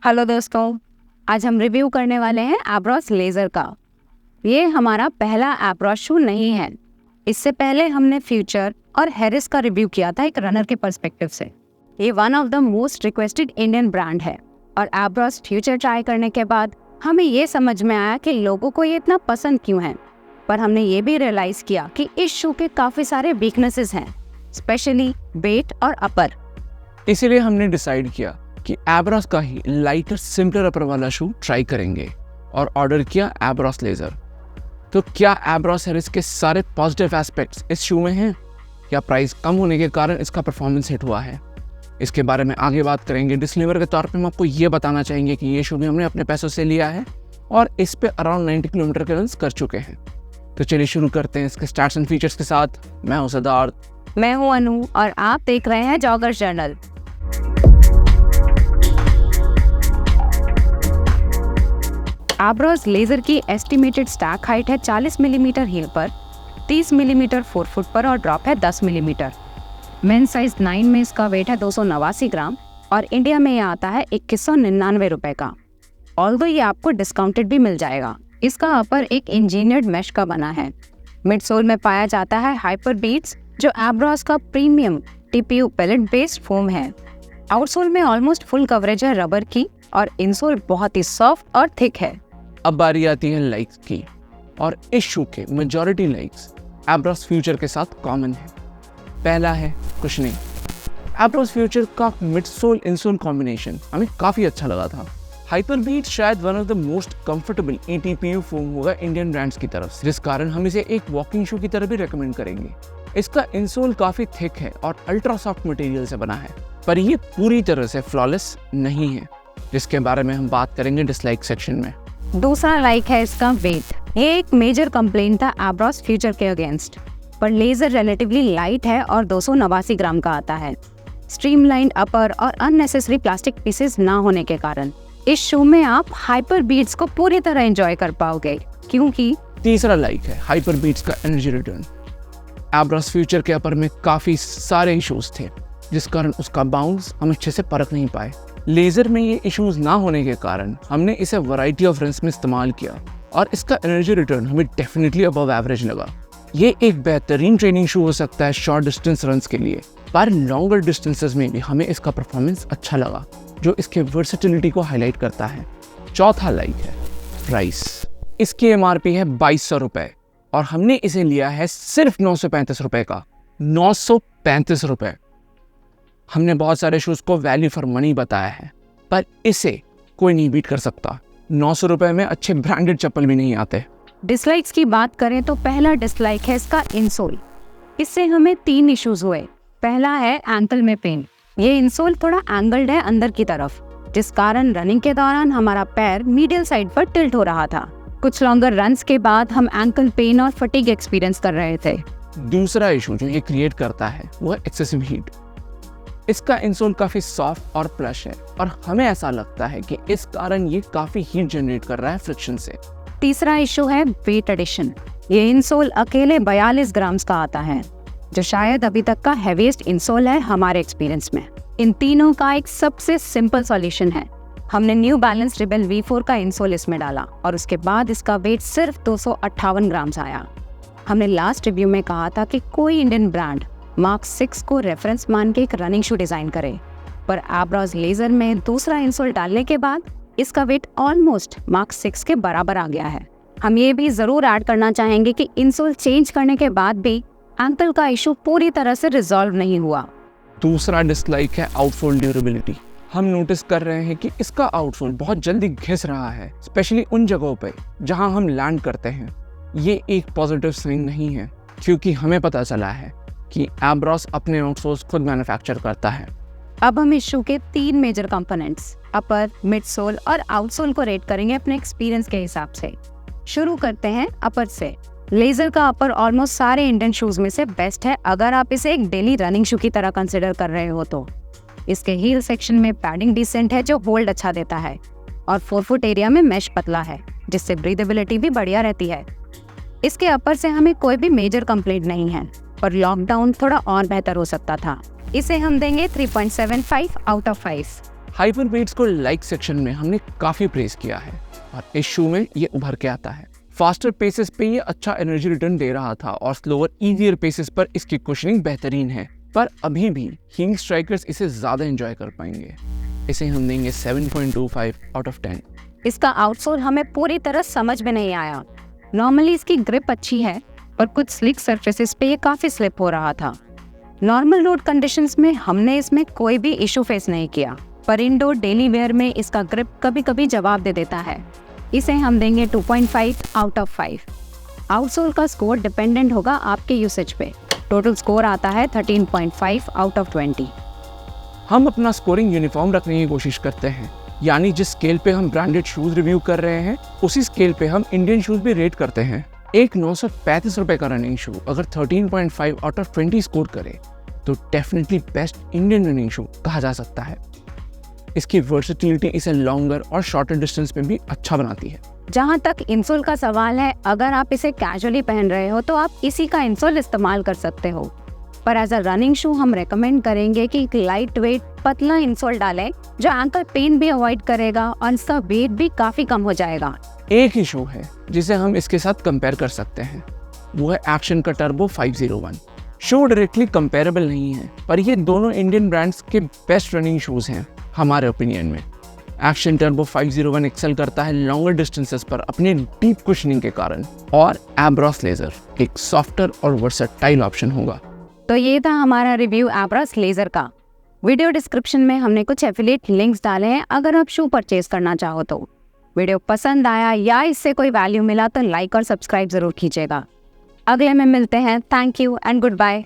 Hello दोस्तों, आज हम रिव्यू करने वाले हैं एब्रॉस लेज़र का। ये हमारा पहला एब्रॉस शू नहीं है। इससे पहले हमने फ्यूचर और हैरिस का रिव्यू किया था एक रनर के पर्सपेक्टिव से। ये one of the most requested Indian brand है और एब्रॉस फ्यूचर ट्राई करने के बाद हमें ये समझ में आया कि लोगों को ये इतना पसंद क्यों है। पर हमने ये भी रियलाइज़ किया कि इस शू के काफ़ी सारे वीकनेसेस हैं, स्पेशली वेट और अपर। इसीलिए हमने डिसाइड किया कि एब्रॉस का ही लाइटर सिंपलर अपर वाला शू ट्राई करेंगे और ऑर्डर किया एब्रॉस लेज़र। तो क्या एब्रॉस हैरिस के सारे पॉजिटिव एस्पेक्ट्स इस शू में हैं या प्राइस कम होने के कारण इसका परफॉर्मेंस हिट हुआ है, इसके बारे में आगे बात करेंगे। डिस्क्लेमर के तौर पे हम आपको ये बताना चाहेंगे कि ये शू भी हमने अपने पैसों से लिया है और इस पे अराउंड 90 किलोमीटर के रन्स कर चुके हैं। तो चलिए शुरू करते हैं इसके स्टैट्स एंड फीचर्स के साथ। मैं हूं सिद्धार्थ। मैं हूं अनु और आप देख रहे हैं जॉगर्स जर्नल। एब्रॉस लेज़र की एस्टिमेटेड स्टैक हाइट है 40 मिलीमीटर हील पर, 30 मिलीमीटर फोरफुट पर और ड्रॉप है 10 मिलीमीटर। मेन साइज 9 में इसका वेट है 289 ग्राम और इंडिया में यह आता है 2199 रुपये का। ऑल्दो ये आपको डिस्काउंटेड भी मिल जाएगा। इसका अपर एक इंजीनियर्ड मैश का बना है। मिड सोल में पाया जाता है हाइपर बीट्स, जो एब्रॉस का premium TPU pellet based foam है। आउटसोल में ऑलमोस्ट फुल कवरेज है रबर की और इनसोल बहुत ही सॉफ्ट और थिक है। अब बारी आती है लाइक्स की, और इस शू के मेजॉरिटी लाइक्स एब्रॉस फ्यूचर के साथ कॉमन है। पहला है कुछ नहीं, एब्रॉस फ्यूचर का मिड सोल इनसोल कॉम्बिनेशन हमें काफ़ी अच्छा लगा था। हाइपर बीट शायद one of the most comfortable ETPU foam होगा इंडियन ब्रांड्स की तरफ से, जिस कारण हम इसे एक वॉकिंग शू की तरह भी रेकमेंड करेंगे। इसका इंसोल काफ़ी थिक है और अल्ट्रा सॉफ्ट मटेरियल से बना है, पर ये पूरी तरह से फ्लॉलेस नहीं है, जिसके बारे में हम बात करेंगे डिसलाइक सेक्शन में। दूसरा लाइक है इसका वेट। ये एक मेजर कंप्लेंट था एब्रॉस फ्यूचर के अगेंस्ट, पर लेज़र रिलेटिवली लाइट है और 289 ग्राम का आता है। स्ट्रीमलाइंड अपर और अननेसेसरी प्लास्टिक पीसेस ना होने के कारण इस शू में आप हाइपर बीट्स को पूरी तरह एंजॉय कर पाओगे, क्योंकि तीसरा लाइक है हाइपर बीट्स का एनर्जी रिटर्न। एब्रॉस फ्यूचर के अपर में काफ़ी सारे इश्यूज थे, जिस कारण उसका बाउंस हम अच्छे से परख नहीं पाए। लेज़र में ये इश्यूज ना होने के कारण हमने इसे वैरायटी ऑफ रन्स में इस्तेमाल किया और इसका एनर्जी रिटर्न हमें डेफिनेटली अबव एवरेज लगा। ये एक बेहतरीन ट्रेनिंग शू हो सकता है शॉर्ट डिस्टेंस रन्स के लिए, पर लॉन्गर डिस्टेंसेस में भी हमें इसका परफॉर्मेंस अच्छा लगा, जो इसके वर्सेटिलिटी को हाईलाइट करता है। चौथा लाइक है प्राइस। इसकी MRP है 2200 रुपये और हमने इसे लिया है सिर्फ 935 रुपये का। 935 रुपये। हमने बहुत सारे शूज़ को वैल्यू फॉर मनी बताया है, पर इसे कोई नहीं बीट कर सकता। 900 रुपये में अच्छे ब्रांडेड चप्पल भी नहीं आते। डिसलाइक्स की बात करें तो पहला डिसलाइक है इसका इंसोल। इससे हमें 3 इश्यूज हुए। पहला है एंकल में पेन। ये इंसोल थोड़ा एंगल्ड है अंदर की तरफ, जिस कारण रनिंग के दौरान हमारा पैर मीडियल साइड पर टिल्ट हो रहा था। कुछ लॉन्गर रन्स के बाद हम एंकल पेन और फटीग एक्सपीरियंस कर रहे थे। दूसरा इशू जो ये क्रिएट करता है वो है एक्सेसिव हीट। इसका इंसोल काफ़ी सॉफ्ट और प्लश है और हमें ऐसा लगता है कि इस कारण ये काफ़ी हीट जनरेट कर रहा है फ्रिक्शन से। तीसरा इशू है वेट एडिशन। ये इंसोल अकेले 42 ग्राम्स का आता है, जो शायद अभी तक का हैवीएस्ट इंसोल है हमारे एक्सपीरियंस में। इन तीनों का एक सबसे सिंपल सॉल्यूशन है। हमने न्यू बैलेंस रिबेल V4 का इंसोल इसमें डाला और उसके बाद इसका वेट सिर्फ 258 ग्राम्स आया। हमने लास्ट रिव्यू में कहा था कि कोई इंडियन ब्रांड मार्क 6 को रेफरेंस मान के एक रनिंग शू डिज़ाइन करे, पर एब्रॉस लेज़र में दूसरा इंसोल डालने के बाद इसका वेट ऑलमोस्ट मार्क 6 के बराबर आ गया है। हम ये भी ज़रूर ऐड करना चाहेंगे कि इंसोल चेंज करने के बाद भी एंकल का इशू पूरी तरह से रिजॉल्व नहीं हुआ। दूसरा डिसलाइक है आउटसोल ड्यूरेबिलिटी। हम नोटिस कर रहे हैं कि इसका आउटसोल बहुत जल्दी घिस रहा है, स्पेशली उन जगहों पे जहां हम लैंड करते हैं। ये एक पॉजिटिव साइन नहीं है, क्योंकि हमें पता चला है कि एब्रॉस अपने आउटसोल्स खुद मैन्युफैक्चर करता है। अब हम इस शू के 3 मेजर कंपोनेंट्स अपर, मिड सोल और आउटसोल को रेट करेंगे अपने एक्सपीरियंस के हिसाब से। शुरू करते हैं अपर से। लेज़र का अपर ऑलमोस्ट सारे इंडियन शूज में से बेस्ट है अगर आप इसे एक डेली रनिंग शू की तरह कंसिडर कर रहे हो तो। इसके हील सेक्शन में पैडिंग डिसेंट है, जो होल्ड अच्छा देता है, और 4 फुट एरिया में मैश पतला है, जिससे ब्रीदेबिलिटी भी बढ़िया रहती है। इसके अपर से हमें कोई भी मेजर कंप्लेंट नहीं है, पर लॉकडाउन थोड़ा और बेहतर हो सकता था। इसे हम देंगे 3.75 आउट ऑफ 5। हाइपरबीट्स को लाइक सेक्शन में हमने काफ़ी प्रेस किया है और इस शू में ये उभर के आता है। फास्टर पेसेस पे ये अच्छा एनर्जी रिटर्न दे रहा था और स्लोअर ईजियर पेसेस पर इसकी कुशनिंग बेहतरीन है, पर अभी भी हींग स्ट्राइकर्स इसे ज़्यादा एंजॉय कर पाएंगे। इसे हम देंगे 7.25 आउट ऑफ 10। इसका आउटसोल हमें पूरी तरह समझ में नहीं आया। नॉर्मली इसकी ग्रिप अच्छी है, पर कुछ स्लिक सरफेसेस पे ये काफ़ी स्लिप हो रहा था। नॉर्मल रोड कंडीशंस में हमने इसमें कोई भी इशू फेस नहीं किया, पर इंडोर डेली वेयर में इसका ग्रिप कभी कभी जवाब दे देता है। इसे हम देंगे 2.5 आउट ऑफ 5। आउटसोल का स्कोर डिपेंडेंट होगा आपके यूसेज पे। टोटल स्कोर आता है 13.5 आउट ऑफ 20। हम अपना स्कोरिंग यूनिफॉर्म रखने की कोशिश करते हैं, यानी जिस स्केल पे हम ब्रांडेड शूज़ रिव्यू कर रहे हैं उसी स्केल पे हम इंडियन शूज़ भी रेट करते हैं। एक 935 रुपये का रनिंग शू अगर 13.5 आउट ऑफ 20 स्कोर करे तो definitely best Indian running shoe कहा जा सकता है। इसकी वर्सेटिलिटी इसे लॉन्गर और शॉर्टर डिस्टेंस में भी अच्छा बनाती है। जहाँ तक इंसोल का सवाल है, अगर आप इसे कैजुअली पहन रहे हो तो आप इसी का इंसोल इस्तेमाल कर सकते हो, पर एज अ रनिंग शू हम रेकमेंड करेंगे कि एक लाइट वेट पतला इंसोल डालें जो एंकल पेन भी अवॉइड करेगा और इसका वेट भी काफ़ी कम हो जाएगा। एक ही शू है जिसे हम इसके साथ कंपेयर कर सकते हैं, वो है एक्शन का टर्बो 501। शू डायरेक्टली कंपेरेबल नहीं है, पर ये दोनों इंडियन ब्रांड्स के बेस्ट रनिंग शूज़ हैं हमारे ओपिनियन में। एक्शन टर्बो 501 एक्सेल करता है लॉन्गर डिस्टेंसेस पर अपने डीप कुशनिंग के कारण, और एब्रॉस लेजर एक सॉफ्टर और वर्सेटाइल ऑप्शन होगा। तो ये था हमारा रिव्यू एब्रॉस लेजर का। वीडियो डिस्क्रिप्शन में हमने कुछ एफिलिएट लिंक्स डाले हैं अगर आप शू परचेज करना चाहो तो। वीडियो पसंद आया या इससे कोई वैल्यू मिला तो लाइक और सब्सक्राइब जरूर कीजिएगा। अगले में मिलते हैं। Thank you and good bye.